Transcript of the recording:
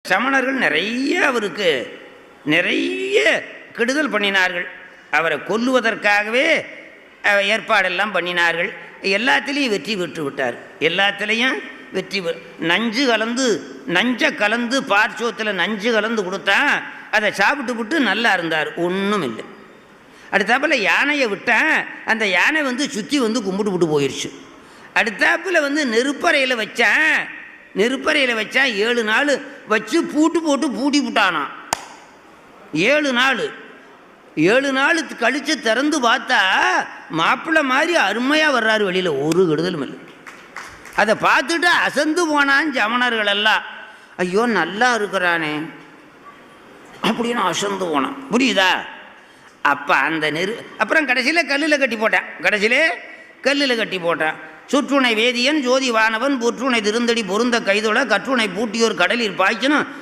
சமணர்கள் நிறைய அவருக்கு நிறைய கெடுதல் பண்ணினார்கள். அவரை கொல்லுவதற்காகவே ஏற்பாடெல்லாம் பண்ணினார்கள். எல்லாத்திலையும் வெற்றி பெற்று விட்டார். எல்லாத்திலையும் வெற்றி நஞ்சை கலந்து பார்ச்சோத்தில் நஞ்சு கலந்து கொடுத்தா அதை சாப்பிட்டு விட்டு நல்லா இருந்தார், ஒன்றும் இல்லை. அடுத்தாப்பில் யானையை விட்டால் அந்த யானை சுற்றி கும்பிட்டு விட்டு போயிடுச்சு. அடுத்தாப்பில் நெருப்பறையில் வச்சா 7 நாள் வச்சு போட்டு பூட்டி விட்டானான். 7 நாள் கழித்து திறந்து பார்த்தா மாப்பிள்ளை மாதிரி அருமையாக வர்றாரு வெளியில், ஒரு கெடுதலும் இல்லை. அதை பார்த்துட்டு அசந்து போனான் சமணர்கள் எல்லாம். ஐயோ நல்லா இருக்கிறானே அப்படின்னு அசந்து போனான், புரியுதா? அப்போ அந்த அப்புறம் கடைசியில் கல்லில் கட்டி போட்டான். சுற்றுணை வேதியன் ஜோதி வானவன் பொற்றுணை திருந்தடி பொருந்த கைதொழ கற்றுணை பூட்டியோர் கடலில் பாய்ச்சணும்